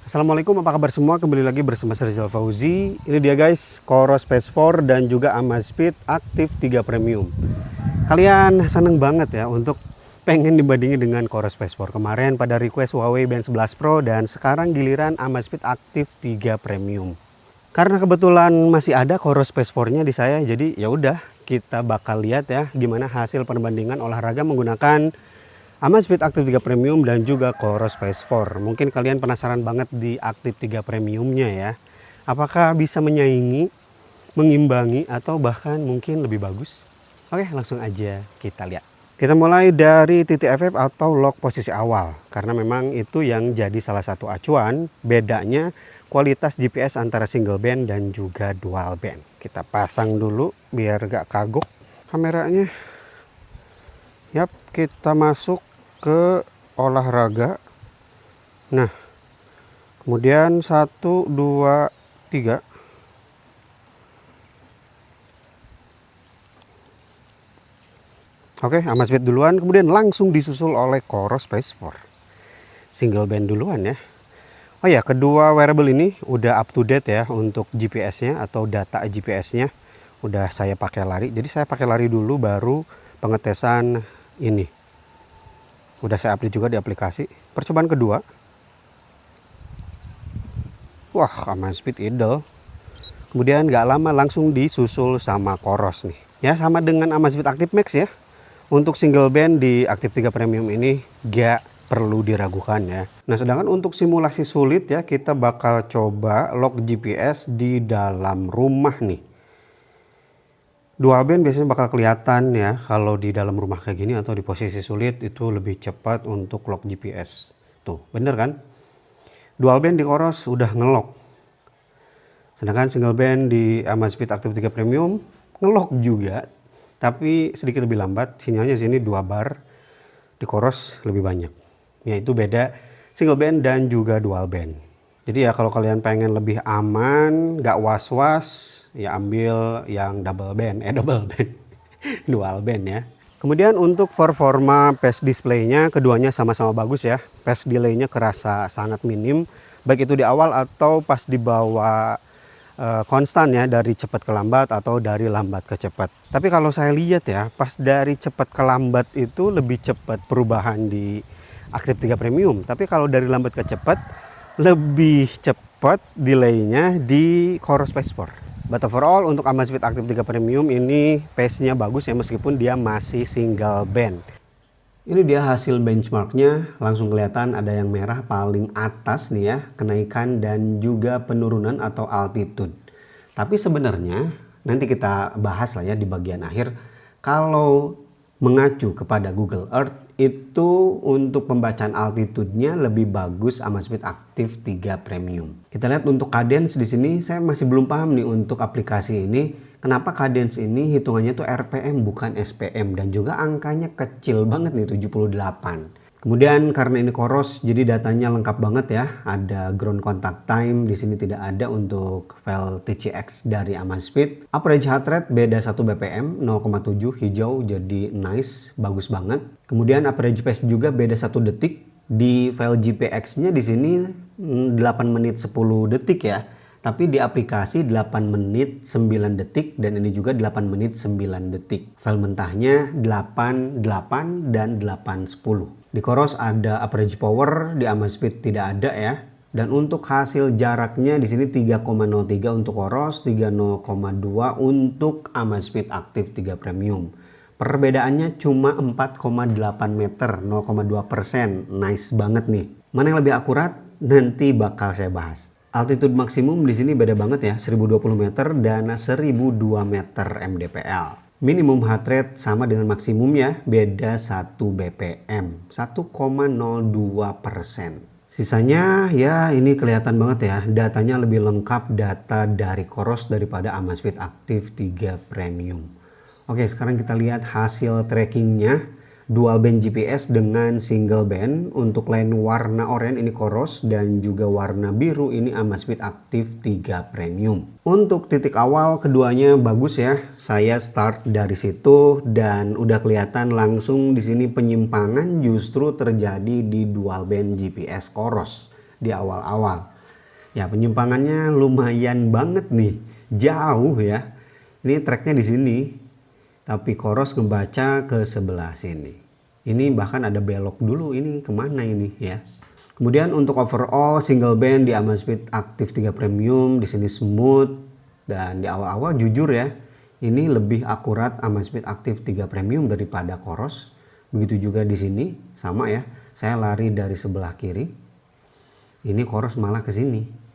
Assalamualaikum, apa kabar semua? Kembali lagi bersama saya Rizal Fauzi. Ini dia guys, Coros Space 4 dan juga Amazfit Active 3 Premium. Kalian seneng banget ya untuk pengen dibandingin dengan Coros Space 4. Kemarin pada request Huawei Band 11 Pro dan sekarang giliran Amazfit Active 3 Premium. Karena kebetulan masih ada Coros Space 4-nya di saya, jadi ya udah kita bakal lihat ya gimana hasil perbandingan olahraga menggunakan Amazfit Active 3 Premium dan juga Coros Space 4. Mungkin kalian penasaran banget di Active 3 Premiumnya ya. Apakah bisa menyaingi, mengimbangi, atau bahkan mungkin lebih bagus? Oke, langsung aja kita lihat. Kita mulai dari titik FF atau lock posisi awal. Karena memang itu yang jadi salah satu acuan bedanya kualitas GPS antara single band dan juga dual band. Kita pasang dulu biar gak kagok kameranya. Yap, kita masuk ke olahraga. Nah, kemudian 1, 2, 3. Oke, Amazfit duluan, kemudian langsung disusul oleh Coros Space 4. Single band duluan ya. Oh ya, kedua wearable ini udah up to date ya untuk GPS-nya atau data GPS-nya. Udah saya pakai lari. Jadi saya pakai lari dulu baru pengetesan ini. Udah saya update juga di aplikasi. Percobaan kedua. Wah, Amazfit idle. Kemudian gak lama langsung disusul sama Coros nih. Ya sama dengan Amazfit Active Max ya. Untuk single band di Active 3 Premium ini gak perlu diragukan ya. Nah sedangkan untuk simulasi sulit ya kita bakal coba lock GPS di dalam rumah nih. Dual band biasanya bakal kelihatan ya kalau di dalam rumah kayak gini atau di posisi sulit itu lebih cepat untuk lock GPS. Tuh, bener kan? Dual band di Coros udah ngelock. Sedangkan single band di Amazfit Active 3 Premium ngelock juga, tapi sedikit lebih lambat. Sinyalnya di sini 2 bar, di Coros lebih banyak. Yaitu beda single band dan juga dual band. Jadi ya kalau kalian pengen lebih aman, gak was-was, ya ambil yang double band, dual band ya. Kemudian untuk performa pace display-nya keduanya sama-sama bagus ya. Pace delay-nya kerasa sangat minim, baik itu di awal atau pas dibawa konstan ya, dari cepat ke lambat atau dari lambat ke cepat. Tapi kalau saya lihat ya, pas dari cepat ke lambat itu lebih cepat perubahan di Active 3 Premium. Tapi kalau dari lambat ke cepat lebih cepat delay-nya di Coros Space 4. But overall untuk Amazfit Active 3 Premium ini pace-nya bagus ya meskipun dia masih single band. Ini dia hasil benchmarknya, langsung kelihatan ada yang merah paling atas nih ya, kenaikan dan juga penurunan atau altitude. Tapi sebenarnya nanti kita bahas lah ya di bagian akhir, kalau mengacu kepada Google Earth itu untuk pembacaan altitude-nya lebih bagus Amazfit Active 3 Premium. Kita lihat untuk cadence di sini saya masih belum paham nih untuk aplikasi ini. Kenapa cadence ini hitungannya tuh RPM bukan SPM dan juga angkanya kecil banget nih 78. Kemudian karena ini Coros jadi datanya lengkap banget ya. Ada ground contact time, di sini tidak ada untuk file TCX dari Amazfit. Average heart rate beda 1 BPM 0,7 hijau jadi nice, bagus banget. Kemudian average pace juga beda 1 detik. Di file GPX-nya di sini 8 menit 10 detik ya. Tapi di aplikasi 8 menit 9 detik dan ini juga 8 menit 9 detik. File mentahnya 8, 8 dan 8, 10. Di Coros ada average power, di Amazfit tidak ada ya. Dan untuk hasil jaraknya di sini 3,03 untuk Coros, 3,02 untuk Amazfit Active 3 Premium. Perbedaannya cuma 4,8 meter, 0,2%. Nice banget nih. Mana yang lebih akurat? Nanti bakal saya bahas. Altitude maksimum di sini beda banget ya, 1020 meter dan 1002 meter mdpl. Minimum heart rate sama dengan maksimumnya, beda 1 BPM, 1,02%. Sisanya ya ini kelihatan banget ya, datanya lebih lengkap data dari Coros daripada Amazfit Active 3 Premium. Oke, sekarang kita lihat hasil trackingnya. Dual band GPS dengan single band. Untuk line warna oranye ini Coros dan juga warna biru ini Amazfit Active 3 Premium. Untuk titik awal keduanya bagus ya. Saya start dari situ dan udah kelihatan langsung di sini penyimpangan justru terjadi di dual band GPS Coros di awal-awal. Ya, penyimpangannya lumayan banget nih, jauh ya. Ini tracknya di sini, tapi Coros ngebaca ke sebelah sini. Ini bahkan ada belok dulu, ini kemana ini ya. Kemudian untuk overall single band di Amazfit Active 3 Premium di sini smooth, dan di awal-awal jujur ya, ini lebih akurat Amazfit Active 3 Premium daripada Coros. Begitu juga di sini, sama ya. Saya lari dari sebelah kiri. Ini Coros malah ke sini.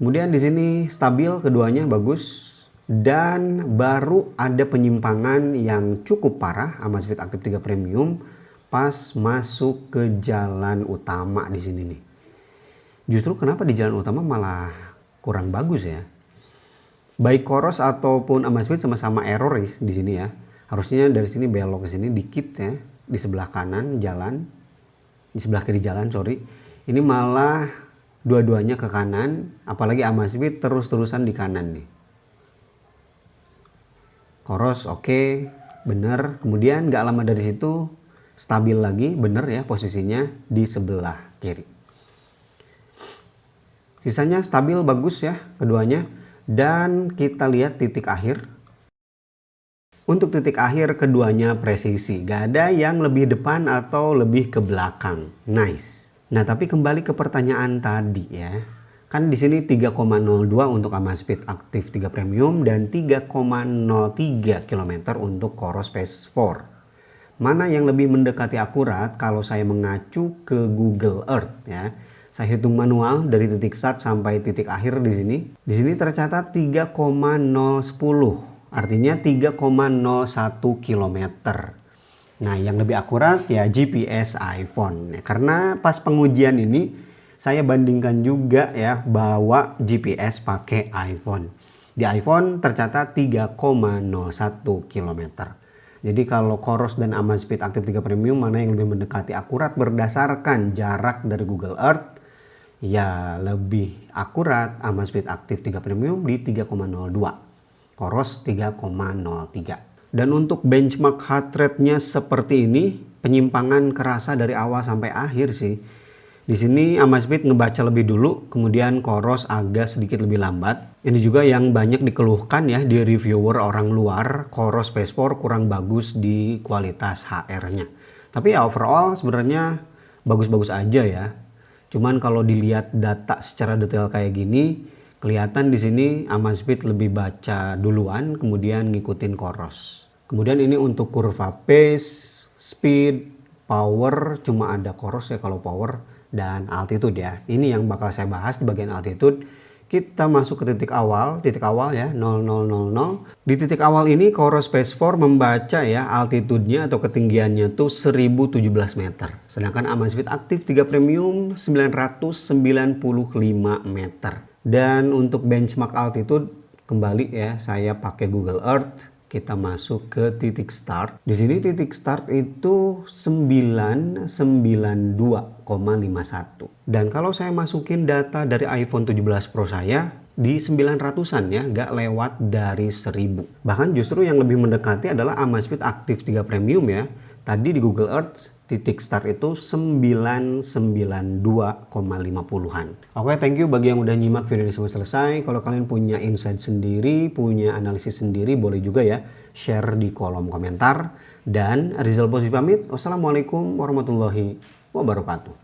Kemudian di sini stabil keduanya bagus, dan baru ada penyimpangan yang cukup parah Amazfit Active 3 Premium pas masuk ke jalan utama di sini nih. Justru kenapa di jalan utama malah kurang bagus ya? Baik Coros ataupun Amazfit sama-sama error di sini ya. Harusnya dari sini belok ke sini dikit ya, di sebelah kanan jalan, di sebelah kiri jalan sorry. Ini malah dua-duanya ke kanan, apalagi Amazfit terus-terusan di kanan nih. Coros oke, bener. Kemudian gak lama dari situ stabil lagi, bener ya posisinya di sebelah kiri. Sisanya stabil bagus ya keduanya. Dan kita lihat titik akhir. Untuk titik akhir keduanya presisi, gak ada yang lebih depan atau lebih ke belakang. Nice. Nah, tapi kembali ke pertanyaan tadi ya. Kan di sini 3,02 untuk Amazfit Active 3 Premium dan 3,03 km untuk Coros Phase 4. Mana yang lebih mendekati akurat kalau saya mengacu ke Google Earth ya. Saya hitung manual dari titik start sampai titik akhir di sini. Di sini tercatat 3,010. Artinya 3,01 km. Nah, yang lebih akurat ya GPS iPhone. Karena pas pengujian ini saya bandingkan juga ya bawa GPS pakai iPhone. Di iPhone tercatat 3,01 km. Jadi kalau Coros dan Amazfit Active 3 Premium mana yang lebih mendekati akurat berdasarkan jarak dari Google Earth? Ya lebih akurat Amazfit Active 3 Premium di 3,02. Coros 3,03. Dan untuk benchmark heart rate-nya seperti ini, penyimpangan kerasa dari awal sampai akhir sih. Di sini Amazfit ngebaca lebih dulu, kemudian Coros agak sedikit lebih lambat. Ini juga yang banyak dikeluhkan ya di reviewer orang luar, Coros Phase 4 kurang bagus di kualitas HR-nya. Tapi ya overall sebenarnya bagus-bagus aja ya. Cuman kalau dilihat data secara detail kayak gini, kelihatan di sini Amazfit lebih baca duluan, kemudian ngikutin Coros. Kemudian ini untuk kurva pace, speed, power, cuma ada Coros ya kalau power, dan altitude ya. Ini yang bakal saya bahas di bagian altitude. Kita masuk ke titik awal ya 0000. Di titik awal ini Coros Phase 4 membaca ya altitude-nya atau ketinggiannya tuh 1017 meter. Sedangkan Amazfit Active 3 Premium 995 meter. Dan untuk benchmark altitude kembali ya saya pakai Google Earth. Kita masuk ke titik start. Di sini titik start itu 992,51. Dan kalau saya masukin data dari iPhone 17 Pro saya di 900-an ya, nggak lewat dari 1000. Bahkan justru yang lebih mendekati adalah Amazfit Active 3 Premium ya. Tadi di Google Earth titik start itu 992,50-an. Oke, thank you bagi yang udah nyimak video ini sampai selesai. Kalau kalian punya insight sendiri, punya analisis sendiri, boleh juga ya share di kolom komentar. Dan Rizal Bossi pamit. Wassalamualaikum warahmatullahi wabarakatuh.